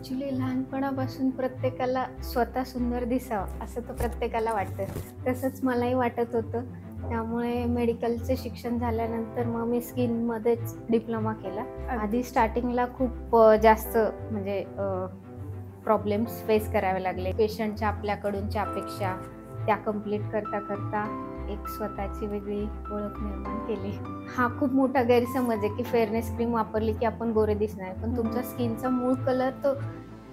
Actually लहानपणापासून प्रत्येकाला स्वतः सुंदर दिसावं असं तर प्रत्येकाला वाटतं. तसंच मलाही वाटत होतं. त्यामुळे मेडिकलचं शिक्षण झाल्यानंतर मग मी स्किनमध्येच डिप्लोमा केला. आधी स्टार्टिंगला खूप जास्त म्हणजे प्रॉब्लेम्स फेस करावे लागले. पेशंटच्या आपल्याकडूनच्या अपेक्षा त्या कंप्लीट करता एक स्वतःची वेगळी ओळख निर्माण केली. हा खूप मोठा गैरसमज आहे की फेअरनेस क्रीम वापरली की आपण गोरे दिसणार, पण तुमचा स्किनचा मूळ कलर तो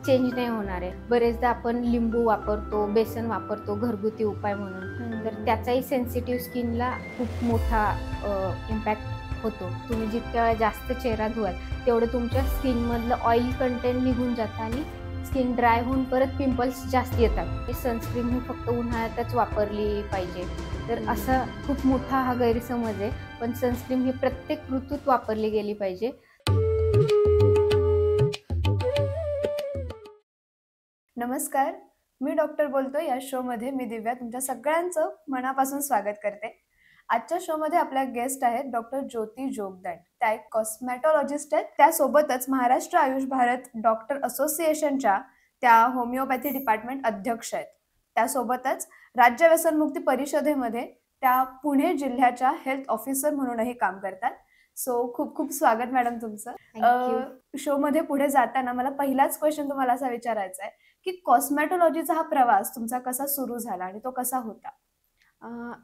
चेंज नाही होणार आहे. बरेचदा आपण लिंबू वापरतो, बेसन वापरतो घरगुती उपाय म्हणून, तर त्याचाही सेन्सिटिव्ह स्किनला खूप मोठा इम्पॅक्ट होतो. तुम्ही जितक्या वेळा जास्त चेहरा धुवाल तेवढं तुमच्या स्किनमधलं ऑइल कंटेंट निघून जातं आणि स्किन ड्राय होऊन परत पिंपल्स जास्त येतात. सनस्क्रीन ही फक्त उन्हाळ्यातच वापरली पाहिजे, तर असा खूप मोठा हा गैरसमज आहे. पण सनस्क्रीन ही प्रत्येक ऋतूत वापरली गेली पाहिजे. नमस्कार, मी डॉक्टर बोलतो. या शोमध्ये मी दिव्या तुमच्या सगळ्यांचं मनापासून स्वागत करते. आजच्या शोमध्ये आपल्या गेस्ट आहेत डॉक्टर ज्योती जोगदंड. त्या एक कॉस्मॅटॉलॉजिस्ट आहेत. त्यासोबतच महाराष्ट्र आयुष भारत डॉक्टर असोसिएशनच्या त्या होमिओपॅथी डिपार्टमेंट अध्यक्ष आहेत. त्यासोबतच राज्य व्यसनमुक्ती परिषदेमध्ये त्या पुणे जिल्ह्याच्या हेल्थ ऑफिसर म्हणूनही काम करतात. सो खूप खूप स्वागत मॅडम तुमचं. थँक्यू. शोमध्ये पुढे जाताना मला पहिलाच क्वेश्चन तुम्हाला असा विचारायचा आहे की कॉस्मॅटॉलॉजीचा हा प्रवास तुमचा कसा सुरू झाला आणि तो कसा होता?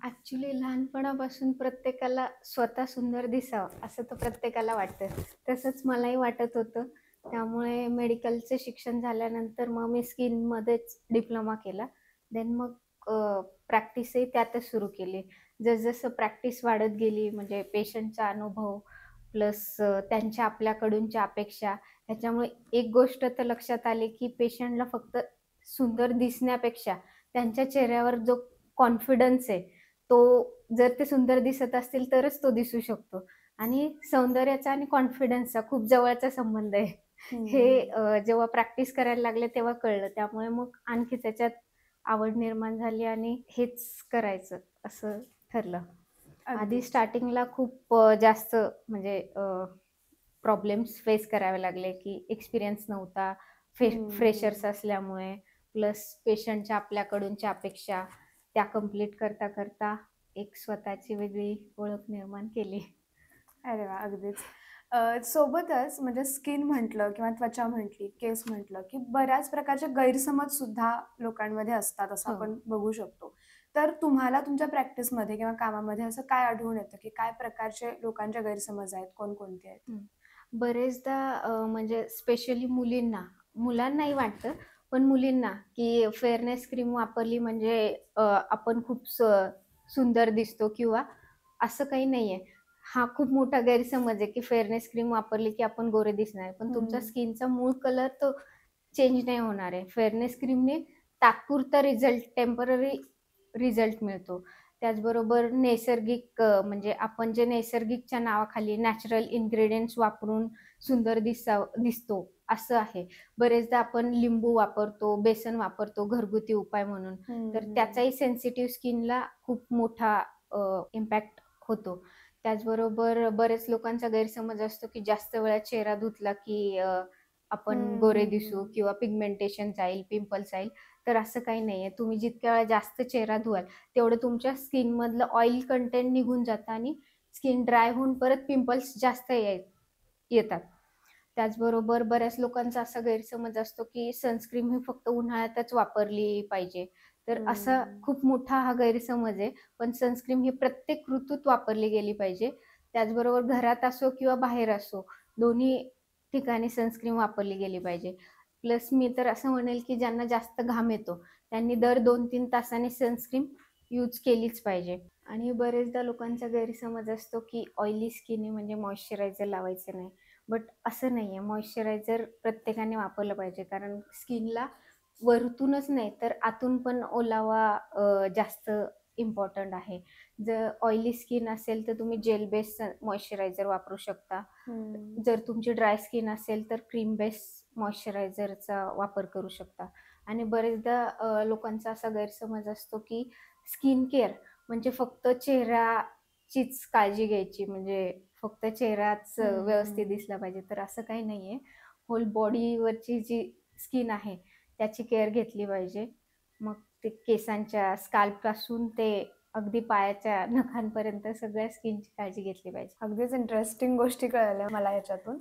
ॲक्च्युली लहानपणापासून प्रत्येकाला स्वतः सुंदर दिसावं असं तर प्रत्येकाला वाटतं. तसंच मलाही वाटत होतं. त्यामुळे मेडिकलचं शिक्षण झाल्यानंतर मग मी स्किनमध्येच डिप्लोमा केला. देन मग प्रॅक्टिसही त्यातच सुरू केली. जसजसं प्रॅक्टिस वाढत गेली म्हणजे पेशंटचा अनुभव प्लस त्यांच्या आपल्याकडूनच्या अपेक्षा, ह्याच्यामुळे एक गोष्ट तर लक्षात आली की पेशंटला फक्त सुंदर दिसण्यापेक्षा त्यांच्या चेहऱ्यावर जो कॉन्फिडन्स आहे, तो जर ते सुंदर दिसत असतील तरच तो दिसू शकतो. आणि सौंदर्याचा आणि कॉन्फिडन्सचा खूप जवळचा संबंध आहे. हे जेव्हा प्रॅक्टिस करायला लागले तेव्हा कळलं. त्यामुळे मग आणखी त्याच्यात आवड निर्माण झाली आणि हेच करायचं असं ठरलं. आधी स्टार्टिंगला खूप जास्त म्हणजे प्रॉब्लेम्स फेस करावे लागले की एक्सपिरियन्स नव्हता. फ्रेशर्स असल्यामुळे प्लस पेशंटच्या आपल्याकडूनच्या अपेक्षा त्या कंप्लीट करता एक स्वतःची वेगळी ओळख निर्माण केली. अरे वाह! अगदीच. सोबतच म्हणजे स्किन म्हटलं किंवा त्वचा म्हटली, केस म्हटलं, की बऱ्याच प्रकारचे गैरसमज सुद्धा लोकांमध्ये असतात असं हो. आपण बघू शकतो. तर तुम्हाला तुमच्या प्रॅक्टिसमध्ये किंवा कामामध्ये असं काय आढळून येतं, की काय प्रकारचे लोकांचे गैरसमज आहेत, कोणकोणते आहेत? बरेचदा म्हणजे स्पेशली मुलांनाही वाटतं, पण मुलींना की फेअरनेस क्रीम वापरली म्हणजे आपण खूप सुंदर दिसतो किंवा असं काही नाहीये. हा खूप मोठा गैरसमज आहे की फेअरनेस क्रीम वापरली की आपण गोरे दिसणार, पण तुमचा स्किनचा मूळ कलर तो चेंज नाही होणार आहे. फेअरनेस क्रीमने तात्पुरता टेम्पररी रिझल्ट मिळतो. त्याचबरोबर नैसर्गिक म्हणजे आपण जे नैसर्गिकच्या नावाखाली नॅचरल इन्ग्रेडियंट्स वापरून सुंदर दिसतो असं आहे. बरेचदा आपण लिंबू वापरतो, बेसन वापरतो घरगुती उपाय म्हणून, तर त्याचाही सेन्सिटिव्ह स्किनला खूप मोठा इम्पॅक्ट होतो. त्याचबरोबर बरेच लोकांचा गैरसमज असतो की जास्त वेळा चेहरा धुतला की आपण गोरे दिसू किंवा पिगमेंटेशन जाईल, पिंपल्स जाईल, तर असं काही नाहीये. तुम्ही जितक्या वेळा जास्त चेहरा धुवाल तेवढं तुमच्या स्किनमधलं ऑइल कंटेंट निघून जातं आणि स्किन ड्राय होऊन परत पिंपल्स जास्त येतात. त्याचबरोबर बऱ्याच लोकांचा असा गैरसमज असतो की सनस्क्रीन ही फक्त उन्हाळ्यातच वापरली पाहिजे, तर असा खूप मोठा हा गैरसमज आहे. पण सनस्क्रीन ही प्रत्येक ऋतूत वापरली गेली पाहिजे. त्याचबरोबर घरात असो किंवा बाहेर असो, दोन्ही ठिकाणी सनस्क्रीन वापरली गेली पाहिजे. प्लस मी तर असं म्हणेल की ज्यांना जास्त घाम येतो त्यांनी दर 2-3 तासांनी सनस्क्रीन यूज केलीच पाहिजे. आणि बरेचदा लोकांचा गैरसमज असतो की ऑइली स्किन आहे म्हणजे मॉइश्चरायझर लावायचं नाही. बट असं नाहीये. मॉइश्चरायझर प्रत्येकाने वापरलं पाहिजे, कारण स्किनला वरतूनच नाही तर आतून पण ओलावा जास्त इम्पॉर्टंट आहे. जर ऑइली स्किन असेल तर तुम्ही जेल बेस्ड मॉइश्चरायझर वापरू शकता. जर तुमची ड्राय स्किन असेल तर क्रीम बेस्ड मॉइश्चरायझरचा वापर करू शकता. आणि बरेचदा लोकांचा असा गैरसमज असतो की स्किन केअर म्हणजे फक्त चेहऱ्याचीच काळजी घ्यायची, म्हणजे फक्त चेहराच व्यवस्थित दिसला पाहिजे, तर असं काही नाहीये. होल बॉडीवरची जी स्किन आहे त्याची केअर घेतली पाहिजे. मग ते केसांच्या स्काल्पपासून ते अगदी पायाच्या नखांपर्यंत सगळ्या स्किनची काळजी घेतली पाहिजे. अगदीच इंटरेस्टिंग गोष्टी कळाल्या मला याच्यातून.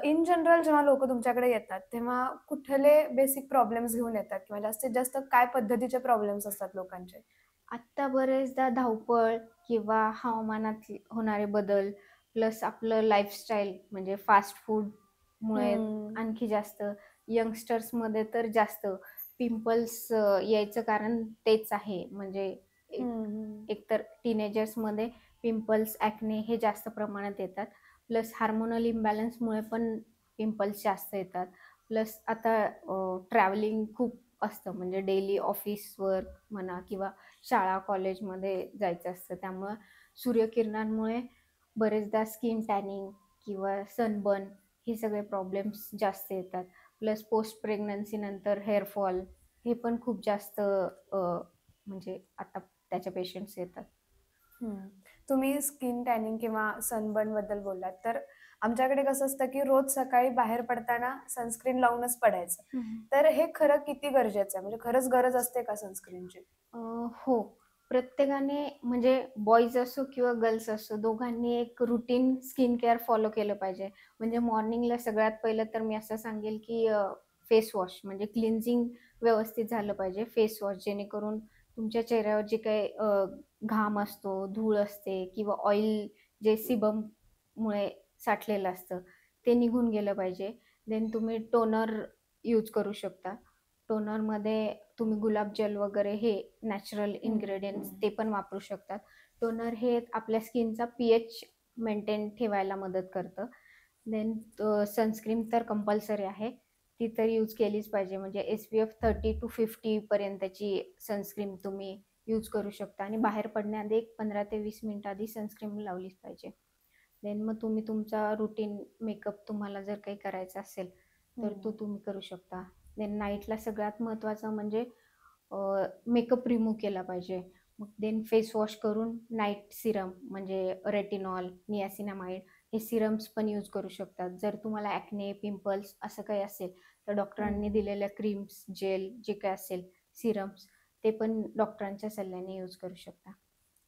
इन जनरल जेव्हा लोकं तुमच्याकडे येतात, तेव्हा कुठले बेसिक प्रॉब्लेम्स घेऊन येतात किंवा जास्तीत जास्त काय पद्धतीचे प्रॉब्लेम्स असतात लोकांचे? आत्ता बरेचदा धावपळ किंवा हवामानात होणारे बदल प्लस आपलं लाईफस्टाईल म्हणजे फास्ट फूडमुळे हं. आणखी जास्त यंगस्टर्समध्ये तर जास्त पिंपल्स यायचं कारण तेच आहे. म्हणजे हं, एक हं. एकतर टीनेजर्समध्ये पिंपल्स, ॲक्ने हे जास्त प्रमाणात येतात. प्लस हार्मोनल इम्बॅलन्समुळे पण पिंपल्स जास्त येतात. प्लस आता ट्रॅव्हलिंग खूप असतं म्हणजे डेली ऑफिस वर्क म्हणा किंवा शाळा कॉलेजमध्ये जायचं असतं. त्यामुळं सूर्यकिरणांमुळे बरेचदा स्किन टॅनिंग किंवा सनबर्न हे सगळे प्रॉब्लेम्स जास्त येतात. प्लस पोस्ट प्रेग्नन्सीनंतर हेअरफॉल हे पण खूप जास्त म्हणजे आता त्याच्या पेशंट्स येतात. हं. तुम्ही स्किन टॅनिंग किंवा सनबर्नबद्दल बोललात, तर आमच्याकडे कसं असतं, की रोज सकाळी बाहेर पडताना सनस्क्रीन लावूनच पडायचं. हं. तर हे खरं किती गरजेचं आहे? म्हणजे खरंच गरज असते का सनस्क्रीनची? अ, हो. प्रत्येकाने म्हणजे बॉयज असो किंवा गर्ल्स असो दोघांनी एक रूटीन स्किन केअर फॉलो केलं पाहिजे. म्हणजे मॉर्निंगला सगळ्यात पहिलं तर मी असं सांगेल, की फेस वॉश म्हणजे क्लिन्झिंग व्यवस्थित झालं पाहिजे. फेस वॉश जेणेकरून तुमच्या चेहऱ्यावर जे काही घाम असतो, धूळ असते किंवा ऑइल जे सीबममुळे साठलेलं असतं, ते निघून गेलं पाहिजे. देन तुम्ही टोनर यूज करू शकता. टोनरमध्ये तुम्ही गुलाब जल वगैरे हे नॅचरल हं, इन्ग्रेडियंट्स हं. ते पण वापरू शकतात. टोनर हे आपल्या स्किनचा पीएच मेंटेन ठेवायला मदत करतं. देन सनस्क्रीन तर कंपल्सरी आहे. ती तर यूज केलीच पाहिजे. म्हणजे SPF 30 टू 50 पर्यंतची सनस्क्रीन तुम्ही यूज करू शकता आणि बाहेर पडण्याआधी एक 15 ते 20 मिनिटं आधी सनस्क्रीन लावलीच पाहिजे. देन मग तुम्ही तुमचा रुटीन मेकअप तुम्हाला जर काही करायचा असेल, तर तो हं. तुम्ही करू शकता. देन नाईटला सगळ्यात महत्त्वाचं म्हणजे मेकअप रिमूव्ह केला पाहिजे. मग देन फेस वॉश करून नाईट सिरम म्हणजे रेटिनॉल, नियासिनामाईड हे सिरम्स पण यूज करू शकतात. जर तुम्हाला ॲक्ने, पिंपल्स असं काही असेल, तर डॉक्टरांनी हं. दिलेल्या क्रीम्स, जेल जे काही असेल, सिरम्स ते पण डॉक्टरांच्या सल्ल्याने यूज करू शकता.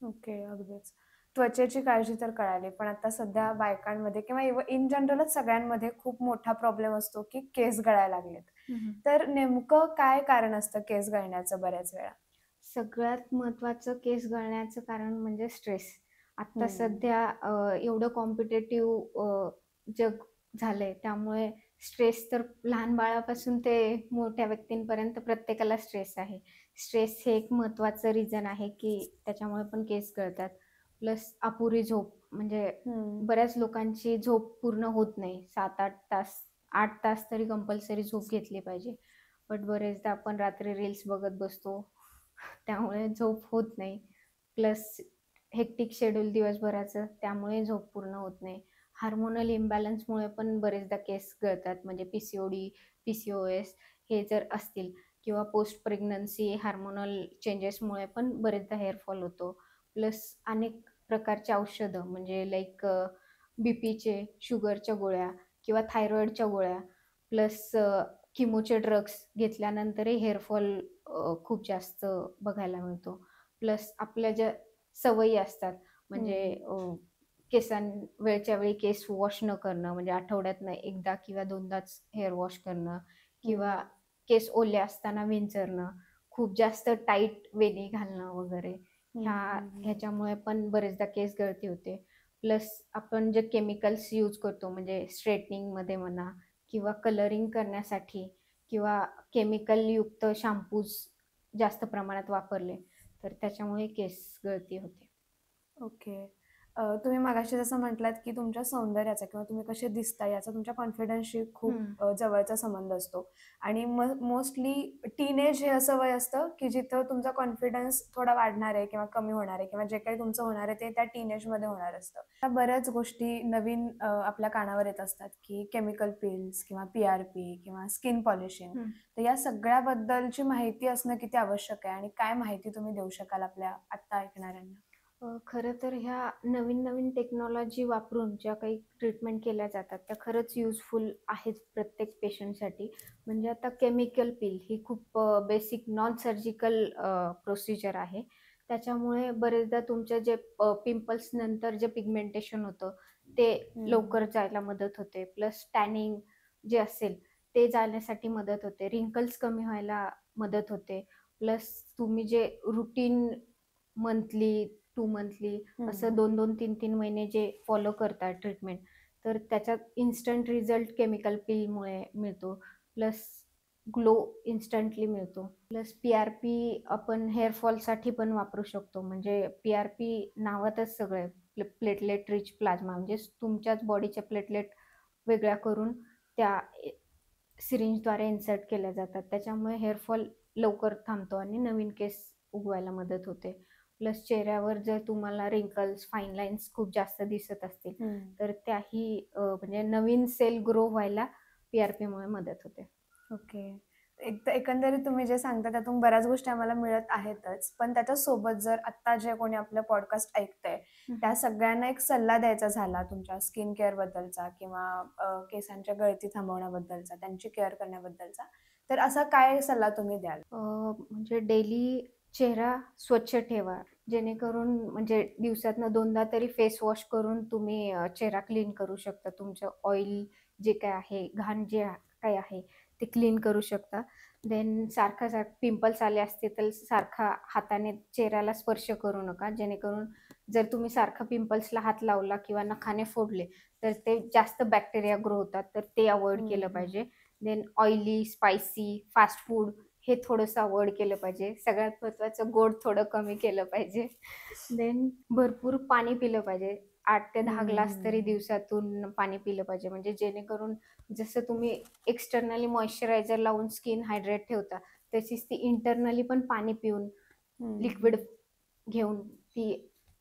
ओके, अगदीच. त्वचेची काळजी तर कळाली, पण आता सध्या बायकांमध्ये किंवा इन जनरलच सगळ्यांमध्ये खूप मोठा प्रॉब्लेम असतो, की केस गळायला लागलेत. हं, हं. तर नेमकं काय कारण असतं केस गळण्याचं बऱ्याच वेळा? सगळ्यात महत्त्वाचं केस गळण्याचं कारण म्हणजे स्ट्रेस. आत्ता हं. सध्या एवढं कॉम्पिटिटिव्ह जग झालंय त्यामुळे स्ट्रेस तर लहान बाळापासून ते मोठ्या व्यक्तींपर्यंत प्रत्येकाला स्ट्रेस आहे. स्ट्रेस हे एक महत्त्वाचं रिझन आहे, की त्याच्यामुळे पण केस गळतात. प्लस अपुरी झोप म्हणजे हं. बऱ्याच लोकांची झोप पूर्ण होत नाही. 7-8 तास, 8 तास तरी कंपल्सरी झोप घेतली पाहिजे. बट बरेचदा आपण रात्री रील्स बघत बसतो. त्यामुळे झोप होत नाही. प्लस हेक्टिक शेड्यूल दिवसभराचं त्यामुळे झोप पूर्ण होत नाही. हार्मोनल इम्बॅलन्समुळे पण बरेचदा केस गळतात. म्हणजे PCOD, PCOS हे जर असतील किंवा पोस्ट प्रेग्नन्सी हार्मोनल चेंजेसमुळे पण बरेचदा हेअर फॉल होतो. प्लस अनेक प्रकारची औषधं म्हणजे लाइक बीपीचे, शुगरच्या गोळ्या किंवा थायरॉईडच्या गोळ्या प्लस किमोचे ड्रग्स घेतल्यानंतरही हेअर फॉल खूप जास्त बघायला मिळतो. प्लस आपल्या ज्या सवयी असतात म्हणजे हं. वेळच्या वेळी केस वॉश न करणं म्हणजे आठवड्यातनं एकदा किंवा दोनदाच हेअर वॉश करणं किंवा हं. केस ओले असताना विंचरणं, खूप जास्त टाईट वेणी घालणं वगैरे हं, हं, हं. ह्याच्यामुळे पण बरेचदा केस गळती होते. प्लस आपण जे केमिकल्स यूज करतो म्हणजे स्ट्रेटनिंगमध्ये म्हणा किंवा कलरिंग करण्यासाठी किंवा केमिकलयुक्त शॅम्पूज जास्त प्रमाणात वापरले, तर त्याच्यामुळे केस गळती होते. ओके. तुम्ही मगाशी जसं म्हटलात, की तुमच्या सौंदर्याचा किंवा तुम्ही कसे दिसता याचा तुमच्या कॉन्फिडन्सशी खूप हं. जवळचा संबंध असतो आणि मोस्टली टीनेज हे असं वय असतं, की जिथं तुमचा कॉन्फिडन्स थोडा वाढणार आहे किंवा कमी होणार आहे किंवा जे काही तुमचं होणार आहे ते त्या टीनेजमध्ये होणार असतं. त्या बऱ्याच गोष्टी नवीन आपल्या कानावर येत असतात, की केमिकल पील्स किंवा PRP किंवा स्किन पॉलिशिंग. हं. तर या सगळ्याबद्दलची माहिती असणं किती आवश्यक आहे आणि काय माहिती तुम्ही देऊ शकाल आपल्या आत्ता ऐकणाऱ्यांना? खरं तर ह्या नवीन-नवीन टेक्नॉलॉजी वापरून ज्या काही ट्रीटमेंट केल्या जातात, त्या खरंच युजफुल आहेत प्रत्येक पेशंटसाठी. म्हणजे आता केमिकल पील ही खूप बेसिक नॉन सर्जिकल प्रोसिजर आहे. त्याच्यामुळे बरेचदा तुमचे जे पिंपल्स नंतर जे पिगमेंटेशन होतं, ते हम्म. लवकर जायला मदत होते. प्लस टॅनिंग जे असेल, ते जाण्यासाठी मदत होते. रिंकल्स कमी व्हायला मदत होते. प्लस तुम्ही जे रुटीन मंथली, 2 मंथली असं हम्म. 2-2, 3-3 महिने जे फॉलो करतात ट्रीटमेंट, तर त्याच्यात इन्स्टंट रिझल्ट केमिकल पीलमुळे मिळतो. प्लस ग्लो इन्स्टंटली मिळतो. प्लस पी-आर-पी आपण हेअर फॉलसाठी पण वापरू शकतो. म्हणजे पी-आर-पी नावातच सगळं आहे. प्लेटलेट रिच प्लाझ्मा म्हणजे तुमच्याच बॉडीच्या प्लेटलेट वेगळ्या करून त्या सिरिंजद्वारे इन्सर्ट केल्या जातात. त्याच्यामुळे हेअर फॉल लवकर थांबतो आणि नवीन केस उगवायला मदत होते. प्लस चेहऱ्यावर जर तुम्हाला रिंकल्स, फाईन लाईन्स खूप जास्त दिसत असतील, हम्म. तर त्याही म्हणजे नवीन सेल ग्रो व्हायला पी-आर-पीमुळे मदत होते. ओके. एकंदरीत तुम्ही जे सांगता त्यातून बऱ्याच गोष्टी आम्हाला मिळत आहेतच. पण त्याच्यासोबत जर आत्ता जे कोणी आपलं पॉडकास्ट ऐकतंय, हं, त्या हं. सगळ्यांना एक सल्ला द्यायचा झाला तुमच्या स्किन केअरबद्दलचा किंवा केसांच्या गळती थांबवण्याबद्दलचा, त्यांची केअर करण्याबद्दलचा, तर असा काय सल्ला तुम्ही द्याल? म्हणजे डेली चेहरा स्वच्छ ठेवा. जेणेकरून म्हणजे दिवसातनं 2दा तरी फेस वॉश करून तुम्ही चेहरा क्लीन करू शकता. तुमचं ऑइल जे काय आहे, घाण जे काही आहे, ते क्लीन करू शकता. देन सारखं पिंपल्स आले असते, तर सारखा हाताने चेहऱ्याला स्पर्श करू नका. जेणेकरून जर तुम्ही सारखं पिंपल्सला हात लावला किंवा नखाने फोडले, तर ते जास्त बॅक्टेरिया ग्रो होतात. तर ते अव्हॉइड केलं हम्म. पाहिजे. Then oily, spicy, fast food हे थोडंसं अव्हॉइड केलं पाहिजे. सगळ्यात महत्त्वाचं गोड थोडं कमी केलं पाहिजे. देन भरपूर पाणी पिलं पाहिजे. 8 ते 10 ग्लास तरी हम्म. दिवसातून पाणी पिलं पाहिजे. म्हणजे जेणेकरून जसं तुम्ही एक्सटर्नली मॉइश्चरायझर लावून स्किन हायड्रेट ठेवता, तशीच ती इंटरनली पण पाणी पिऊन, लिक्विड हम्म. घेऊन ती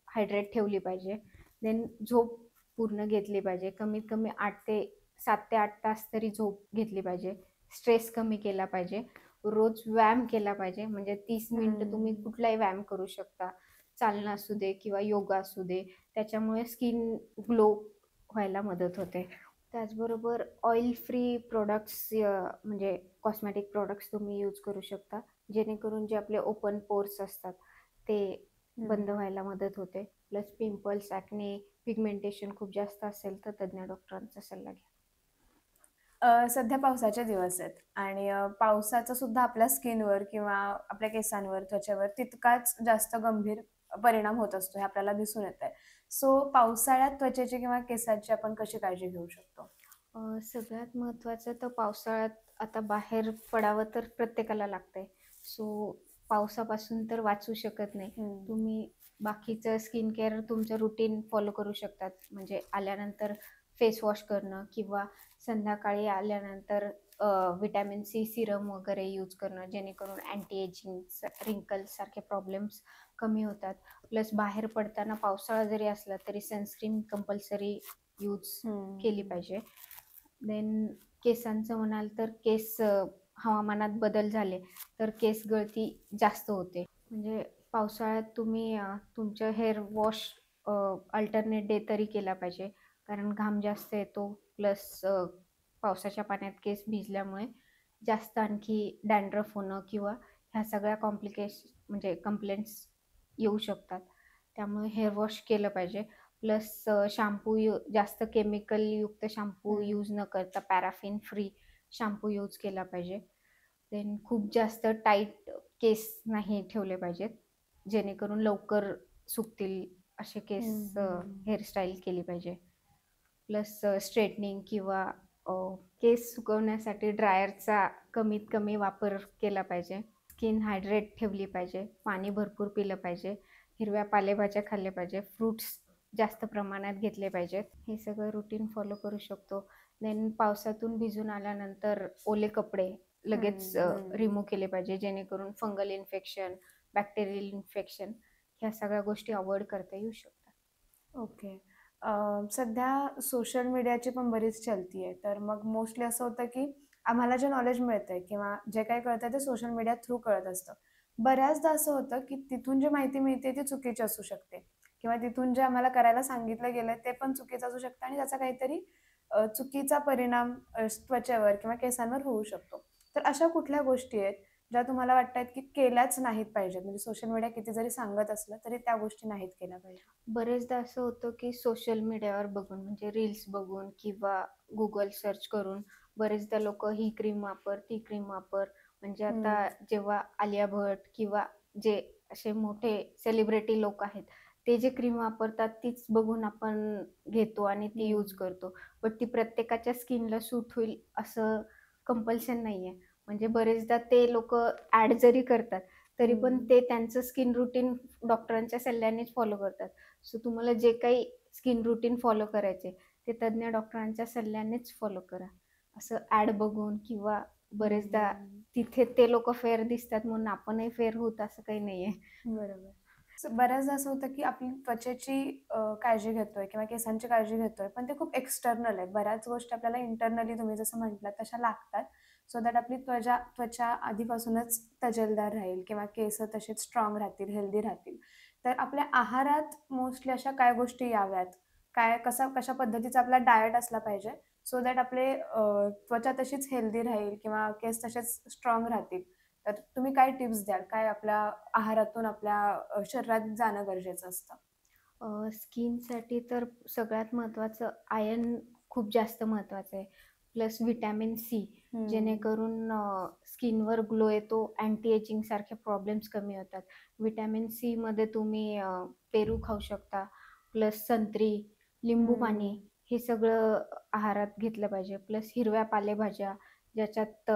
हायड्रेट ठेवली पाहिजे. देन झोप पूर्ण घेतली पाहिजे. कमीत कमी 7 ते 8 तास तरी झोप घेतली पाहिजे. स्ट्रेस कमी केला पाहिजे. रोज व्यायाम केला पाहिजे. म्हणजे 30 मिनिटं तुम्ही हम्म. कुठलाही व्यायाम करू शकता. चालणं असू दे किंवा योगा असू दे. त्याच्यामुळे स्किन ग्लो व्हायला मदत होते. त्याचबरोबर ऑइल फ्री प्रॉडक्ट्स म्हणजे कॉस्मेटिक प्रॉडक्ट्स तुम्ही यूज करू शकता. जेणेकरून जे आपले ओपन पोर्स असतात, ते बंद हम्म. व्हायला मदत होते. प्लस पिंपल्स, ॲक्ने, पिगमेंटेशन खूप जास्त असेल तर तज्ञ डॉक्टरांचा सल्ला घ्या. सध्या पावसाचे दिवस आहेत आणि पावसाचा सुद्धा आपल्या स्किनवर किंवा आपल्या केसांवर, त्वचेवर तितकाच जास्त गंभीर परिणाम होत असतो, हे आपल्याला दिसून येतंय. सो पावसाळ्यात त्वचेची किंवा केसांची आपण कशी काळजी घेऊ शकतो? सगळ्यात महत्त्वाचं तर पावसाळ्यात आता बाहेर पडावं तर प्रत्येकाला लागतंय. सो पावसापासून तर वाचू शकत नाही. हं. तुम्ही बाकीचं स्किन केअर तुमचं रुटीन फॉलो करू शकतात. म्हणजे आल्यानंतर फेस वॉश करणं किंवा संध्याकाळी आल्यानंतर व्हिटॅमिन सी सिरम वगैरे यूज करणं, जेणेकरून अँटी एजिंग, रिंकल्ससारखे प्रॉब्लेम्स कमी होतात. प्लस बाहेर पडताना पावसाळा जरी असला तरी सनस्क्रीन कंपल्सरी यूज केली हं. पाहिजे. देन केसांचं म्हणाल तर हवामानात बदल झाले तर केस गळती जास्त होते. म्हणजे पावसाळ्यात तुम्ही तुमचं हेअर वॉश अल्टरनेट डे तरी केला पाहिजे. कारण घाम जास्त येतो. प्लस पावसाच्या पाण्यात केस भिजल्यामुळे जास्त आणखी डॅन्ड्रफ होणं किंवा ह्या सगळ्या म्हणजे कंप्लेंट्स येऊ शकतात. त्यामुळे हेअर वॉश केलं पाहिजे. प्लस शॅम्पू जास्त केमिकलयुक्त शॅम्पू हं. यूज न करता पॅराफिन फ्री शॅम्पू यूज केला पाहिजे. देन खूप जास्त टाईट केस नाही ठेवले पाहिजेत, जेणेकरून लवकर सुकतील असे हं, केस हं, हं. हेअरस्टाईल केली पाहिजे. प्लस स्ट्रेटनिंग किंवा अ, केस सुकवण्यासाठी ड्रायरचा कमीत कमी वापर केला पाहिजे. स्किन हायड्रेट ठेवली पाहिजे. पाणी भरपूर पिलं पाहिजे. हिरव्या पालेभाज्या खाल्ल्या पाहिजे. फ्रुट्स जास्त प्रमाणात घेतले पाहिजेत. हे सगळं रुटीन फॉलो करू शकतो. देन पावसातून भिजून आल्यानंतर ओले कपडे लगेच हं, हं. रिमूव्ह केले पाहिजे, जेणेकरून फंगल इन्फेक्शन, बॅक्टेरियल इन्फेक्शन ह्या सगळ्या गोष्टी अव्हॉइड करता येऊ शकतात. ओके. सध्या सोशल मीडियाची पण बरीच चलती आहे. तर मग मोस्टली असं होतं, की आम्हाला जे नॉलेज मिळतंय किंवा जे काही कळतंय ते सोशल मीडिया थ्रू कळत असतं. बऱ्याचदा असं होतं, की तिथून जी माहिती मिळते ती चुकीची असू शकते. किंवा तिथून जे आम्हाला करायला सांगितलं गेलं ते पण चुकीचं असू शकतं आणि त्याचा काहीतरी चुकीचा परिणाम त्वचेवर किंवा केसांवर होऊ शकतो. तर अशा कुठल्या गोष्टी आहेत, ज्या तुम्हाला वाटतायत की केल्याच नाहीत पाहिजेत? म्हणजे सोशल मीडिया किती जरी सांगत असलं, तरी त्या गोष्टी नाहीत केल्या पाहिजेत? बरेचदा असं होतं की सोशल मीडियावर बघून म्हणजे रील्स बघून किंवा Google सर्च करून बरेचदा लोकं ही क्रीम वापर, ती क्रीम वापर. म्हणजे आता हं. जेव्हा आलिया भट किंवा जे असे मोठे सेलिब्रिटी लोक आहेत, ते जे क्रीम वापरतात तीच बघून आपण घेतो आणि ती यूज हं. करतो. बट ती प्रत्येकाच्या स्किनला सूट होईल असं कंपल्शन नाहीये. म्हणजे बरेचदा ते लोकं ॲड जरी करतात, तरी पण हं. ते त्यांचं स्किन रूटीन डॉक्टरांच्या सल्ल्यानेच फॉलो करतात. सो तुम्हाला जे काही स्किन रूटीन फॉलो करायचे ते तज्ञ डॉक्टरांच्या सल्ल्यानेच फॉलो करा. असं ॲड बघून किंवा बरेचदा हं. तिथे ते लोकं फेअर दिसतात म्हणून आपणही फेअर होत असं काही नाहीये. बरोबर. बऱ्याचदा असं होतं, की आपली त्वचेची काळजी घेतोय किंवा केसांची काळजी घेतोय, पण ते खूप एक्सटर्नल आहे. बऱ्याच गोष्टी आपल्याला इंटरनली तुम्ही जसं म्हटलात तशा लागतात. सो दॅट आपली त्वचा आधीपासूनच तजेलदार राहील किंवा केस तसेच स्ट्राँग राहतील, हेल्दी राहतील. तर आपल्या आहारात मोस्टली अशा काय गोष्टी याव्यात? कशा पद्धतीचा आपला डायट असला पाहिजे, सो दॅट आपले त्वचा तशीच हेल्दी राहील किंवा केस तसेच स्ट्राँग राहतील? तर तुम्ही काय टिप्स द्याल? काय आपल्या आहारातून आपल्या शरीरात जाणं गरजेचं असतं? स्किनसाठी तर सगळ्यात महत्त्वाचं आयर्न खूप जास्त महत्त्वाचं आहे. प्लस व्हिटॅमिन सी हं. जेणेकरून स्किनवर ग्लो येतो, अँटी एजिंगसारखे प्रॉब्लेम्स कमी होतात. व्हिटॅमिन सीमध्ये तुम्ही पेरू खाऊ शकता, प्लस संत्री, लिंबू पाणी हं. हे सगळं आहारात घेतलं पाहिजे. प्लस हिरव्या पालेभाज्या ज्याच्यात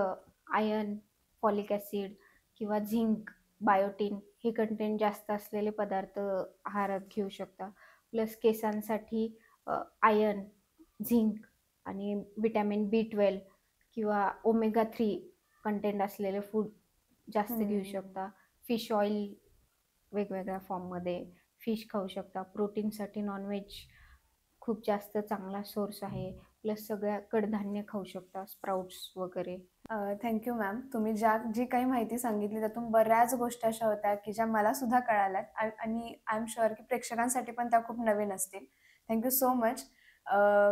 आयर्न, फॉलिक ॲसिड किंवा झिंक, बायोटिन हे कंटेंट जास्त असलेले पदार्थ आहारात घेऊ शकता. प्लस केसांसाठी आयर्न, झिंक आणि व्हिटॅमिन बी12 किंवा ओमेगा 3 कंटेंट असलेले फूड जास्त घेऊ हं. शकता. फिश ऑइल वेगवेगळ्या फॉर्ममध्ये फिश खाऊ शकता. प्रोटीनसाठी नॉन-व्हेज खूप जास्त चांगला सोर्स आहे. प्लस सगळ्या कडधान्य खाऊ शकता, स्प्राउट्स वगैरे. Thank you ma'am. तुम्ही जी काही माहिती सांगितली त्यातून बऱ्याच गोष्टी अशा होत्या, की ज्या मला सुद्धा कळाल्यात आणि आय एम शुअर की प्रेक्षकांसाठी पण त्या खूप नवीन असतील. Thank so much.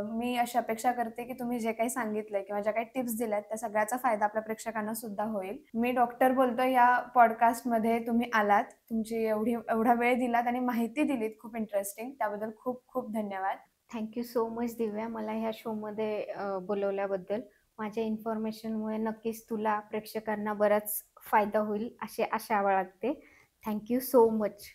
मी अशी अपेक्षा करते, की तुम्ही जे काही सांगितलंय किंवा ज्या काही टिप्स दिल्यात त्या सगळ्याचा फायदा आपल्या प्रेक्षकांना सुद्धा होईल. मी डॉक्टर बोलतोय या पॉडकास्टमध्ये तुम्ही आलात. तुमची एवढा वेळ दिलात आणि माहिती दिलीत खूप इंटरेस्टिंग. त्याबद्दल खूप खूप धन्यवाद. थँक यू सो मच दिव्या मला ह्या शोमध्ये बोलवल्याबद्दल. माझ्या इन्फॉर्मेशनमुळे नक्कीच तुला प्रेक्षकांना बराच फायदा होईल अशी आशा बाळगते. Thank you so much.